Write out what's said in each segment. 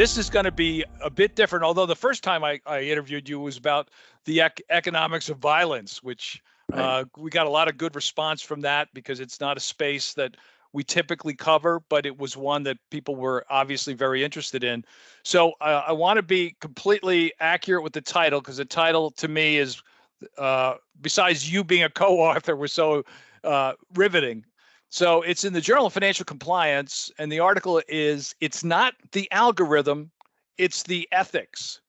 This is going to be a bit different, although the first time I interviewed you was about the economics of violence, which we got a lot of good response from that because it's not a space that we typically cover, but it was one that people were obviously very interested in. So I want to be completely accurate with the title, because the title to me is, besides you being a co-author, was so riveting. So it's in the Journal of Financial Compliance, and the article is, "It's not the algorithm, it's the ethics."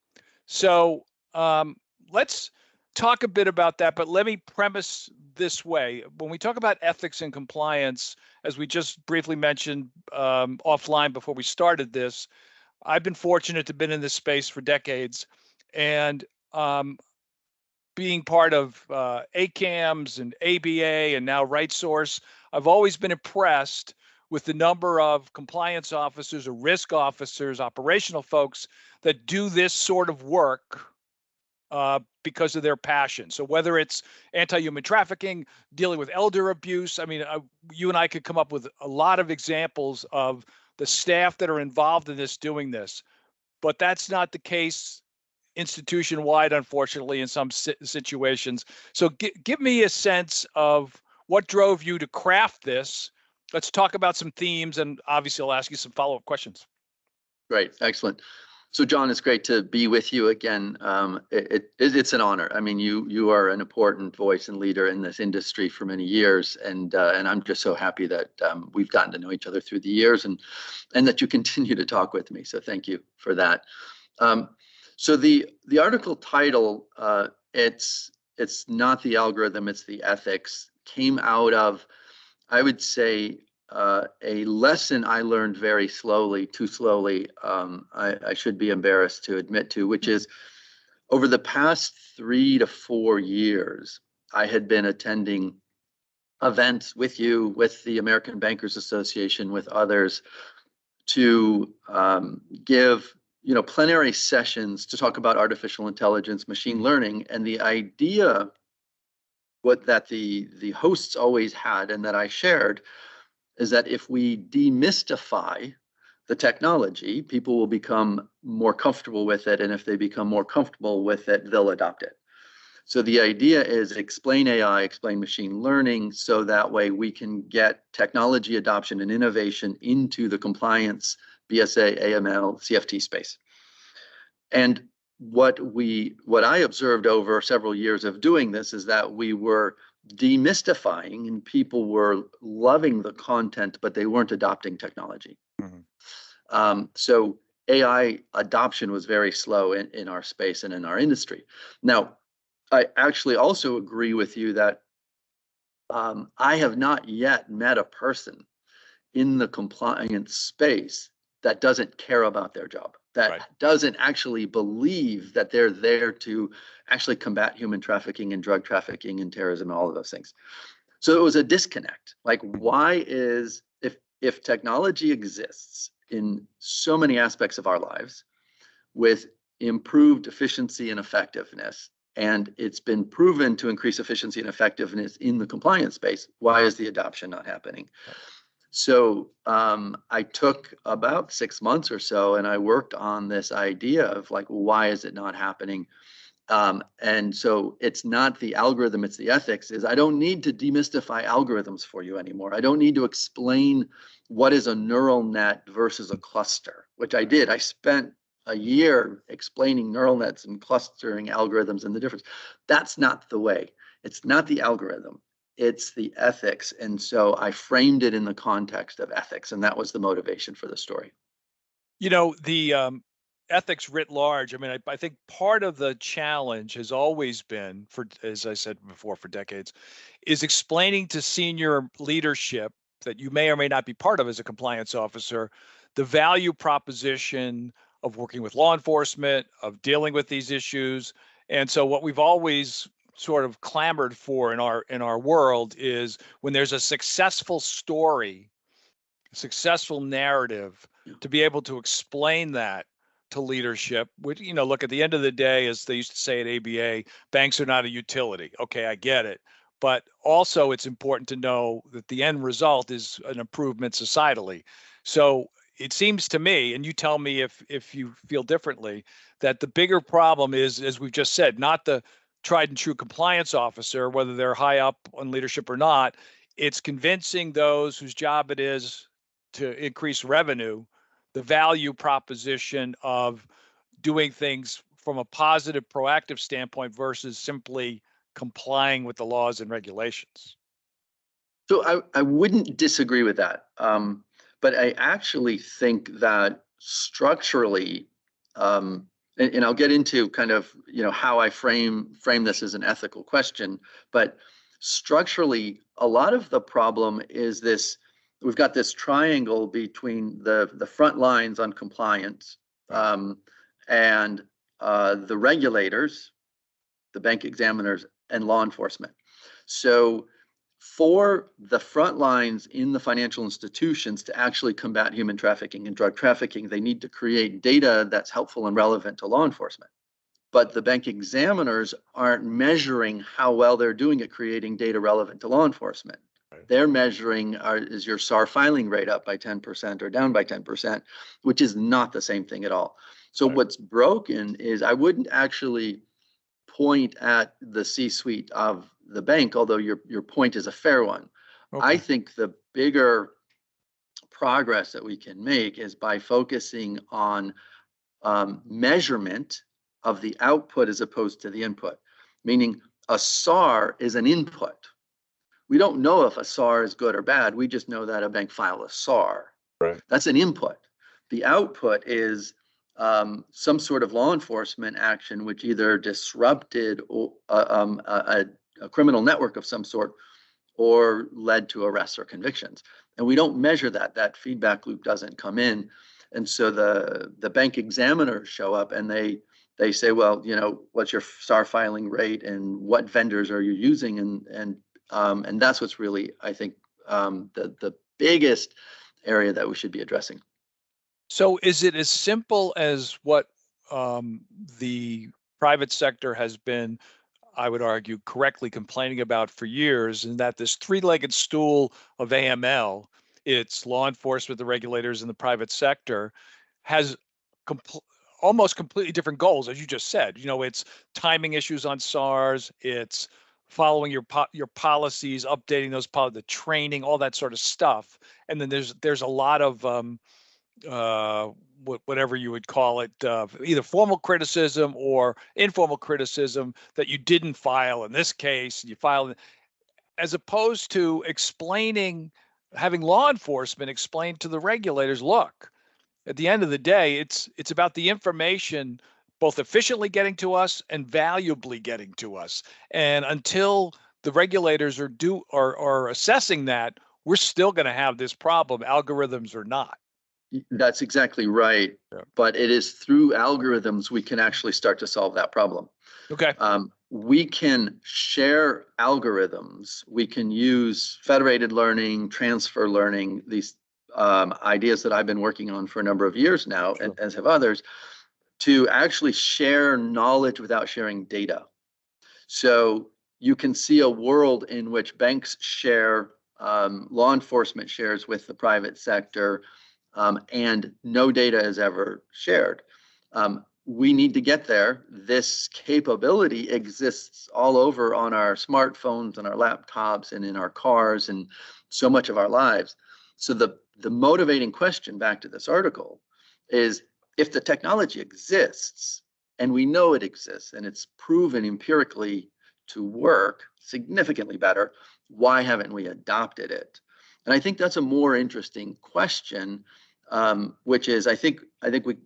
So let's talk a bit about that, but let me premise this way. When we talk about ethics and compliance, as we just briefly mentioned offline before we started this, I've been fortunate to have been in this space for decades, and being part of ACAMS and ABA and now RightSource, I've always been impressed with the number of compliance officers or risk officers, operational folks that do this sort of work because of their passion. So whether it's anti-human trafficking, dealing with elder abuse, I mean, you and I could come up with a lot of examples of the staff that are involved in this doing this, but that's not the case institution-wide, unfortunately, in some situations. So give me a sense of what drove you to craft this. Let's talk about some themes, and obviously I'll ask you some follow-up questions. Great, excellent. So John, it's great to be with you again. It's an honor. I mean, you are an important voice and leader in this industry for many years, and I'm just so happy that we've gotten to know each other through the years, and that you continue to talk with me. So thank you for that. So the article title, it's not the algorithm, it's the ethics, came out of, I would say, a lesson I learned very slowly, too slowly, I should be embarrassed to admit to, which is over the past 3 to 4 years, I had been attending events with you, with the American Bankers Association, with others, to give plenary sessions to talk about artificial intelligence, machine learning, and the idea that the hosts always had and that I shared is that if we demystify the technology, people will become more comfortable with it, and if they become more comfortable with it, they'll adopt it. So the idea is explain AI, explain machine learning, so that way we can get technology adoption and innovation into the compliance, BSA, AML, CFT space. And what I observed over several years of doing this is that we were demystifying, and people were loving the content, but they weren't adopting technology. Mm-hmm. So AI adoption was very slow in our space and in our industry. Now, I actually also agree with you that I have not yet met a person in the compliance space that doesn't care about their job, that doesn't actually believe that they're there to actually combat human trafficking and drug trafficking and terrorism and all of those things. So it was a disconnect. Like, why is, if technology exists in so many aspects of our lives with improved efficiency and effectiveness, and it's been proven to increase efficiency and effectiveness in the compliance space, why is the adoption not happening? So I took about 6 months or so, and I worked on this idea of like, why is it not happening? And so it's not the algorithm, it's the ethics. Is I don't need to demystify algorithms for you anymore. I don't need to explain what is a neural net versus a cluster, which I did. I spent a year explaining neural nets and clustering algorithms and the difference. That's not the way. It's not the algorithm. It's the ethics. And so I framed it in the context of ethics, and that was the motivation for the story. The ethics writ large, I mean, I think part of the challenge has always been, for, as I said before, for decades, is explaining to senior leadership that you may or may not be part of as a compliance officer, the value proposition of working with law enforcement, of dealing with these issues. And so what we've always sort of clamored for in our world is when there's a successful story, a successful narrative, to be able to explain that to leadership. Which, look, at the end of the day, as they used to say at ABA, banks are not a utility. Okay, I get it. But also it's important to know that the end result is an improvement societally. So it seems to me, and you tell me if you feel differently, that the bigger problem is, as we've just said, not the tried and true compliance officer, whether they're high up on leadership or not. It's convincing those whose job it is to increase revenue, the value proposition of doing things from a positive, proactive standpoint versus simply complying with the laws and regulations. So I wouldn't disagree with that. But I actually think that structurally, and I'll get into kind of, how I frame this as an ethical question, but structurally, a lot of the problem is this: we've got this triangle between the front lines on compliance, and the regulators, the bank examiners, and law enforcement. So for the front lines in the financial institutions to actually combat human trafficking and drug trafficking, they need to create data that's helpful and relevant to law enforcement. But the bank examiners aren't measuring how well they're doing at creating data relevant to law enforcement. Right. They're measuring, is your SAR filing rate up by 10% or down by 10%, which is not the same thing at all. So right. What's broken is, I wouldn't actually point at the C-suite of the bank, although your point is a fair one. Okay. I think the bigger progress that we can make is by focusing on measurement of the output as opposed to the input, meaning a SAR is an input. We don't know if a SAR is good or bad. We just know that a bank filed a SAR. Right. That's an input. The output is some sort of law enforcement action which either disrupted a criminal network of some sort or led to arrests or convictions. And we don't measure that. That feedback loop doesn't come in. And so the bank examiners show up and they say, well, what's your SAR filing rate and what vendors are you using? And that's what's really, I think, the biggest area that we should be addressing. So is it as simple as what the private sector has been, I would argue, correctly complaining about for years, and that this three-legged stool of AML, it's law enforcement, the regulators, and the private sector, has almost completely different goals, as you just said. It's timing issues on SARs, it's following your policies, updating those policies, the training, all that sort of stuff. And then there's a lot of whatever you would call it, either formal criticism or informal criticism that you didn't file in this case, you filed, as opposed to having law enforcement explain to the regulators, look, at the end of the day, it's about the information both efficiently getting to us and valuably getting to us. And until the regulators are assessing that, we're still going to have this problem, algorithms or not. That's exactly right. Yeah. But it is through algorithms we can actually start to solve that problem. Okay. We can share algorithms. We can use federated learning, transfer learning, these ideas that I've been working on for a number of years now, sure. As have others, to actually share knowledge without sharing data. So you can see a world in which banks share, law enforcement shares with the private sector, and no data is ever shared. We need to get there. This capability exists all over on our smartphones and our laptops and in our cars and so much of our lives. So the motivating question, back to this article, is if the technology exists and we know it exists and it's proven empirically to work significantly better, why haven't we adopted it? And I think that's a more interesting question, which is, I think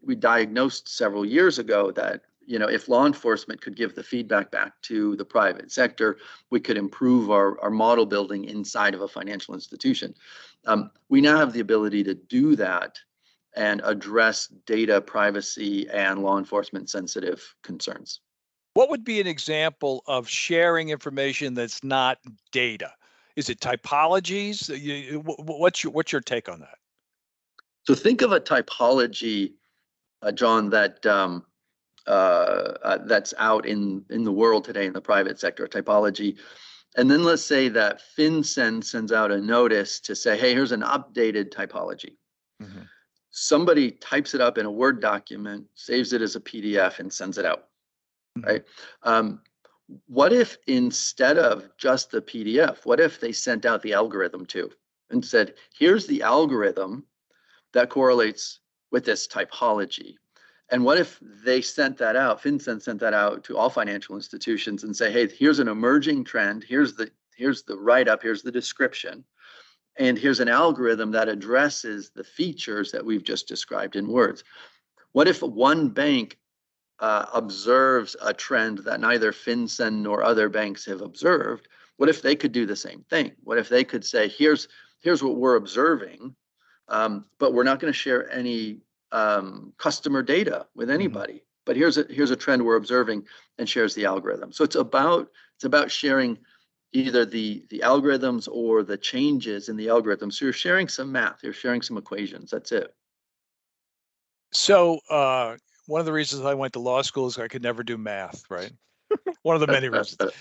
we diagnosed several years ago that, if law enforcement could give the feedback back to the private sector, we could improve our model building inside of a financial institution. We now have the ability to do that and address data privacy and law enforcement sensitive concerns. What would be an example of sharing information that's not data? Is it typologies? What's your take on that? So think of a typology, John, that that's out in the world today in the private sector, a typology. And then let's say that FinCEN sends out a notice to say, hey, here's an updated typology. Mm-hmm. somebody types it up in a Word document, saves it as a PDF, and sends it out, right? What if instead of just the PDF, what if they sent out the algorithm too and said, here's the algorithm that correlates with this typology? And what if they sent that out, FinCEN sent that out to all financial institutions and say, hey, here's an emerging trend, here's the write-up, here's the description, and here's an algorithm that addresses the features that we've just described in words. What if one bank observes a trend that neither FinCEN nor other banks have observed? What if they could do the same thing? What if they could say, here's what we're observing, but we're not going to share any customer data with anybody. But here's a trend we're observing, and shares the algorithm. So it's about sharing either the algorithms or the changes in the algorithm. So you're sharing some math, you're sharing some equations. That's it. So one of the reasons I went to law school is I could never do math, right? One of the many reasons.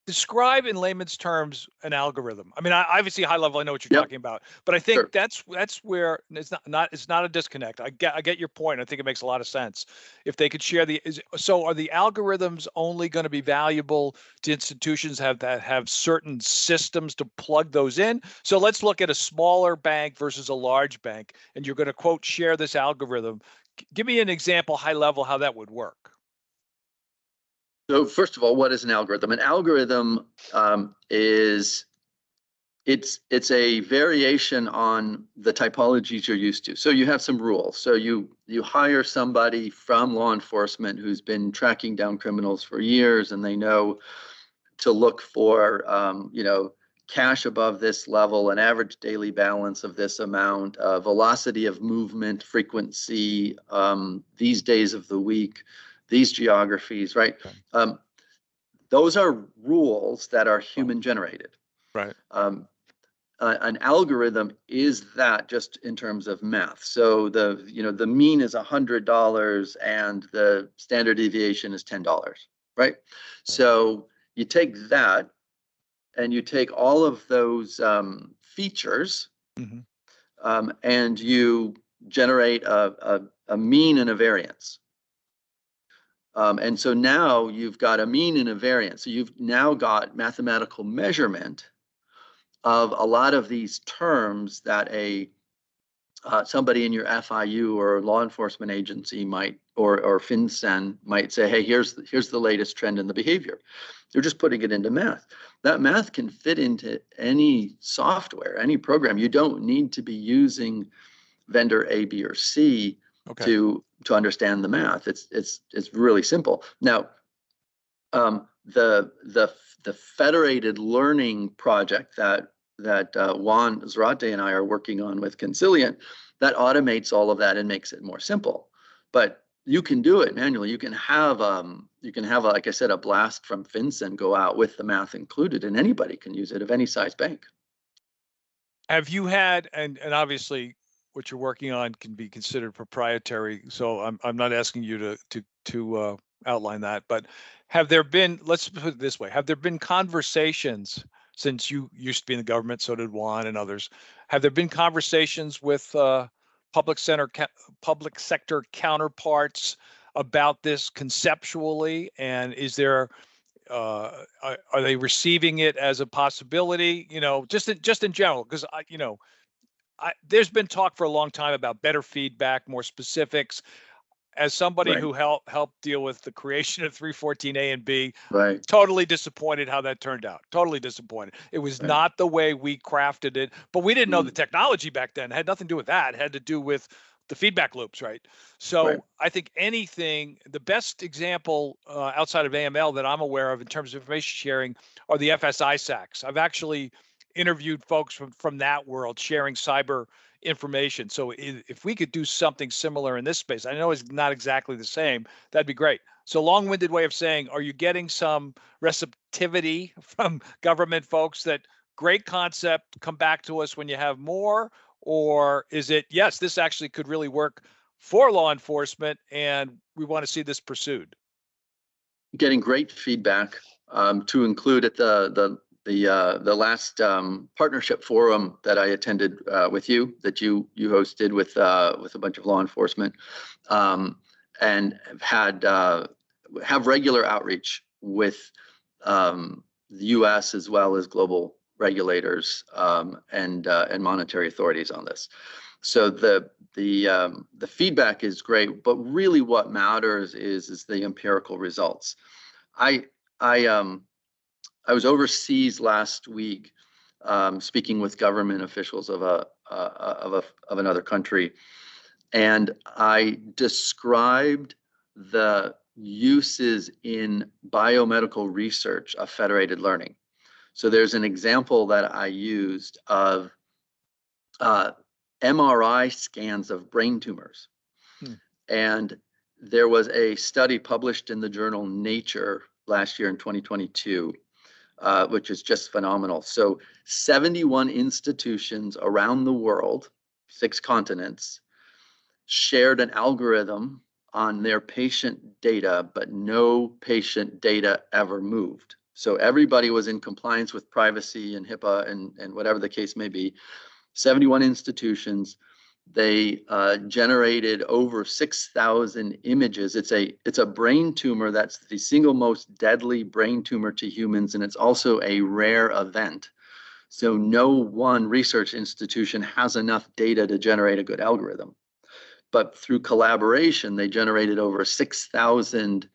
Describe in layman's terms an algorithm. I mean, obviously high level, I know what you're talking about, but I think that's where it's not a disconnect. I get your point. I think it makes a lot of sense. If they could share so are the algorithms only going to be valuable to institutions that have certain systems to plug those in? So let's look at a smaller bank versus a large bank, and you're going to quote share this algorithm. Give me an example, high level, how that would work. So first of all, what is an algorithm? An algorithm is it's a variation on the typologies you're used to. So you have some rules. So you hire somebody from law enforcement who's been tracking down criminals for years, and they know to look for cash above this level, an average daily balance of this amount, velocity of movement, frequency, these days of the week, these geographies, right? Those are rules that are human generated. Right. An algorithm is that just in terms of math. So the mean is $100 and the standard deviation is $10, right? So you take that and you take all of those features and you generate a mean and a variance. And so now you've got a mean and a variance. So you've now got mathematical measurement of a lot of these terms that somebody in your FIU or law enforcement agency might, or FinCEN might say, hey, here's the latest trend in the behavior. They're just putting it into math. That math can fit into any software, any program. You don't need to be using vendor A, B, or C to understand the math. It's really simple. Now, the federated learning project that Juan Zarate and I are working on with Consilient, that automates all of that and makes it more simple. But you can do it manually. You can have like I said, a blast from FinCEN go out with the math included, and anybody can use it of any size bank. Have you had, and obviously what you're working on can be considered proprietary, so I'm not asking you to outline that, but have there been, let's put it this way, have there been conversations, since you used to be in the government, so did Juan and others, have there been conversations with public sector counterparts about this conceptually, and is there are they receiving it as a possibility, just in general? Because there's been talk for a long time about better feedback, more specifics. As somebody who helped deal with the creation of 314A and B, totally disappointed how that turned out. Totally disappointed. It was not the way we crafted it, but we didn't know the technology back then. It had nothing to do with that. It had to do with the feedback loops, right? So I think the best example outside of AML that I'm aware of in terms of information sharing are the FSI SACs. I've actually interviewed folks from that world sharing cyber information. So if we could do something similar in this space, I know it's not exactly the same, that'd be great. So long-winded way of saying, are you getting some receptivity from government folks that great concept, come back to us when you have more? Or is it, yes, this actually could really work for law enforcement and we want to see this pursued? Getting great feedback to include at the the last partnership forum that I attended with you, that you hosted with a bunch of law enforcement, and have regular outreach with the U.S. as well as global regulators and monetary authorities on this. So the feedback is great, but really what matters is the empirical results. I was overseas last week, speaking with government officials of another country, and I described the uses in biomedical research of federated learning. So there's an example that I used of MRI scans of brain tumors. And there was a study published in the journal Nature last year in 2022, which is just phenomenal. So 71 institutions around the world, 6 continents, shared an algorithm on their patient data, but no patient data ever moved. So everybody was in compliance with privacy and HIPAA and whatever the case may be. 71 institutions. They generated over 6,000 images. It's a brain tumor that's the single most deadly brain tumor to humans, and it's also a rare event. So no one research institution has enough data to generate a good algorithm. But through collaboration, they generated over 6,000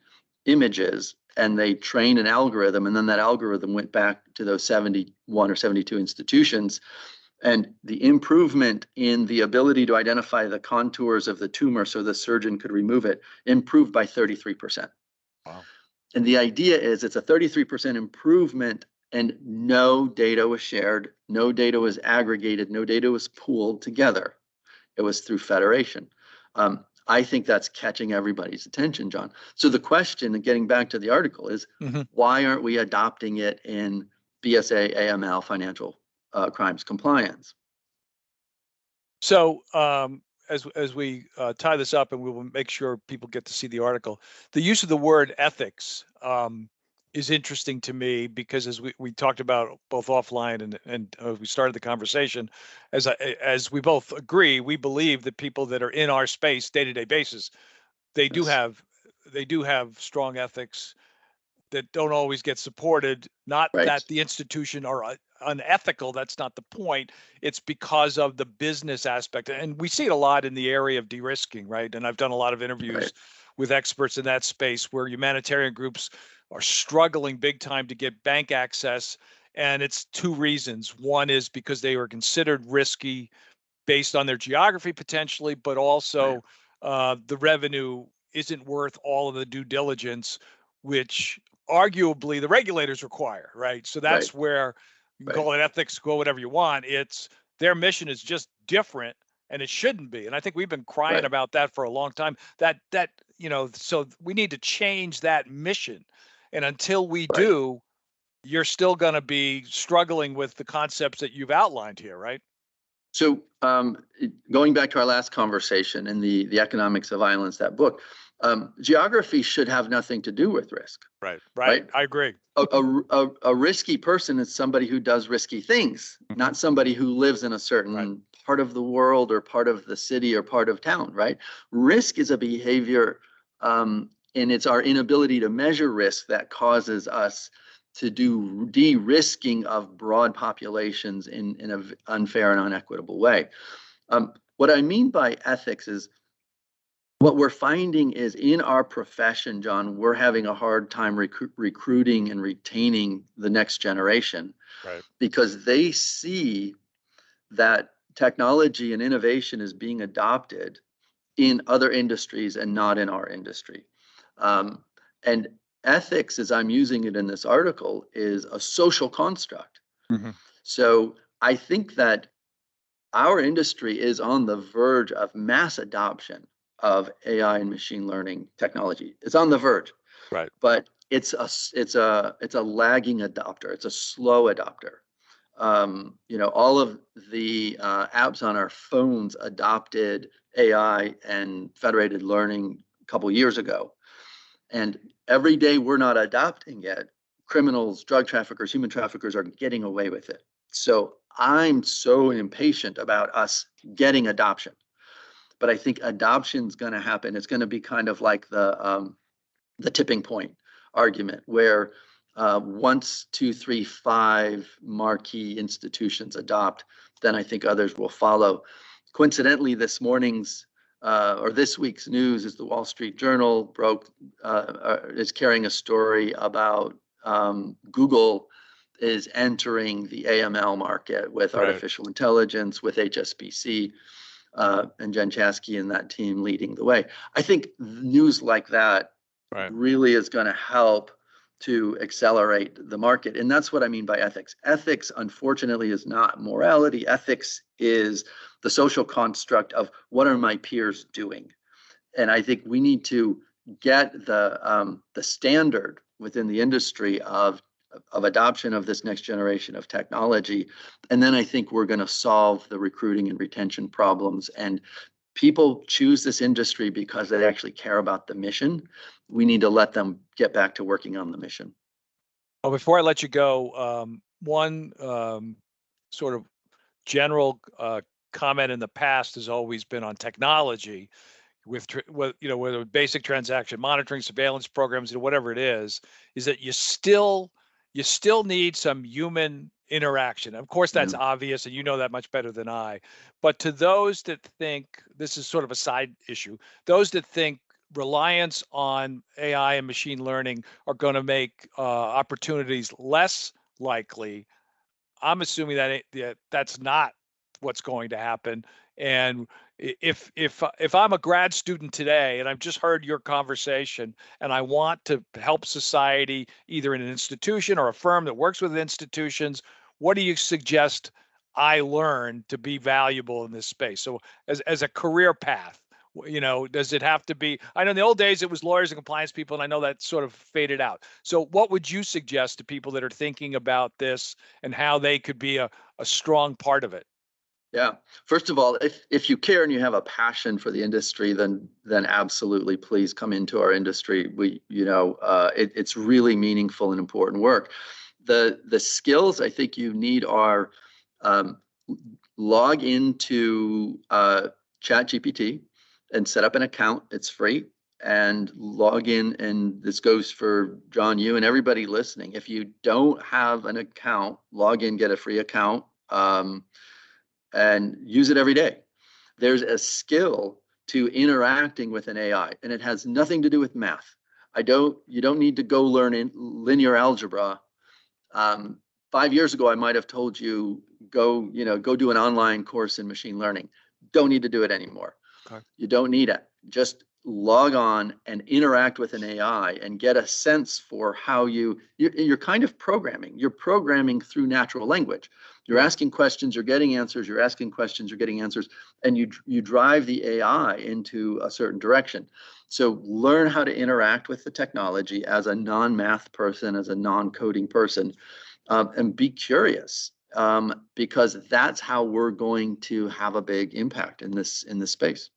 images, and they trained an algorithm, and then that algorithm went back to those 71 or 72 institutions. And the improvement in the ability to identify the contours of the tumor so the surgeon could remove it improved by 33%. Wow. And the idea is it's a 33% improvement, and no data was shared, no data was aggregated, no data was pooled together. It was through federation. I think that's catching everybody's attention, John. So the question, and getting back to the article, is why aren't we adopting it in BSA, AML, financial crimes compliance? So as we tie this up, and we will make sure people get to see the article, the use of the word ethics is interesting to me, because as we talked about both offline and we started the conversation, as we both agree, we believe that people that are in our space day-to-day basis, they do have strong ethics that don't always get supported. Not that the institution are unethical, that's not the point. It's because of the business aspect. And we see it a lot in the area of de-risking, right? And I've done a lot of interviews with experts in that space where humanitarian groups are struggling big time to get bank access. And it's 2 reasons. One is because they were considered risky based on their geography potentially, but also the revenue isn't worth all of the due diligence, which arguably the regulators require, right? So that's where you can call it ethics, call whatever you want. It's their mission is just different, and it shouldn't be. And I think we've been crying about that for a long time. That so we need to change that mission. And until we do, you're still going to be struggling with the concepts that you've outlined here, right? So going back to our last conversation in the Economics of Violence, that book, geography should have nothing to do with risk. Right. I agree. A risky person is somebody who does risky things, not somebody who lives in a certain part of the world or part of the city or part of town, right? Risk is a behavior, and it's our inability to measure risk that causes us to do de-risking of broad populations in an unfair and unequitable way. What I mean by ethics is, what we're finding is in our profession, John, we're having a hard time recruiting and retaining the next generation, because they see that technology and innovation is being adopted in other industries and not in our industry. And ethics, as I'm using it in this article, is a social construct. So I think that our industry is on the verge of mass adoption of AI and machine learning technology. It's on the verge, but it's a lagging adopter. It's a slow adopter. All of the apps on our phones adopted AI and federated learning a couple years ago, and every day we're not adopting it, criminals, drug traffickers, human traffickers are getting away with it. So I'm so impatient about us getting adoption. But I think adoption's going to happen. It's going to be kind of like the tipping point argument, where once 2, 3, 5 marquee institutions adopt, then I think others will follow. Coincidentally, this week's news is the Wall Street Journal is carrying a story about Google is entering the AML market with artificial intelligence, with HSBC, and Jen Chasky and that team leading the way. I think news like that really is going to help to accelerate the market. And that's what I mean by ethics. Ethics, unfortunately, is not morality. Ethics is the social construct of what are my peers doing. And I think we need to get the standard within the industry of adoption of this next generation of technology. And then I think we're going to solve the recruiting and retention problems. And people choose this industry because they actually care about the mission. We need to let them get back to working on the mission. Well, before I let you go, one sort of general comment in the past has always been on technology, with whether basic transaction monitoring, surveillance programs, whatever it is that you still need some human interaction. Of course, that's obvious, and you know that much better than I. But to those that think this is sort of a side issue, those that think reliance on AI and machine learning are going to make opportunities less likely, I'm assuming that that's not what's going to happen. And if I'm a grad student today and I've just heard your conversation and I want to help society, either in an institution or a firm that works with institutions, what do you suggest I learn to be valuable in this space? So as a career path, does it have to be? I know in the old days it was lawyers and compliance people, and I know that sort of faded out. So what would you suggest to people that are thinking about this and how they could be a strong part of it? Yeah. First of all, if you care and you have a passion for the industry, then absolutely please come into our industry. It's really meaningful and important work. The skills I think you need are log into ChatGPT and set up an account. It's free. And log in, and this goes for John, you, and everybody listening. If you don't have an account, log in, get a free account. And use it every day. There's a skill to interacting with an AI, and it has nothing to do with math. You don't need to go learn in linear algebra. 5 years ago, I might have told you, go do an online course in machine learning. Don't need to do it anymore. Okay. You don't need it. Just log on and interact with an AI and get a sense for how you're kind of programming. You're programming through natural language. You're asking questions, you're getting answers, you're asking questions, you're getting answers, and you drive the AI into a certain direction. So learn how to interact with the technology as a non-math person, as a non-coding person, and be curious, because that's how we're going to have a big impact in this space.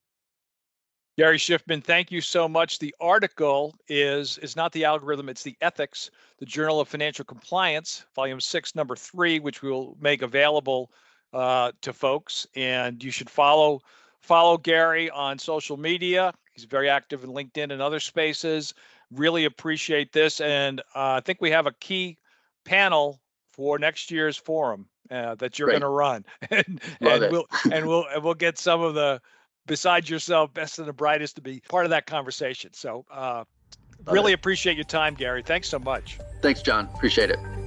Gary Shiffman, thank you so much. The article is not the algorithm, it's the ethics, the Journal of Financial Compliance, volume 6, number 3, which we'll make available to folks. And you should follow Gary on social media. He's very active in LinkedIn and other spaces. Really appreciate this. And I think we have a key panel for next year's forum that you're going to run. and we'll get some of the, besides yourself, best and the brightest to be part of that conversation. So really appreciate your time, Gary. Thanks so much. Thanks, John. Appreciate it.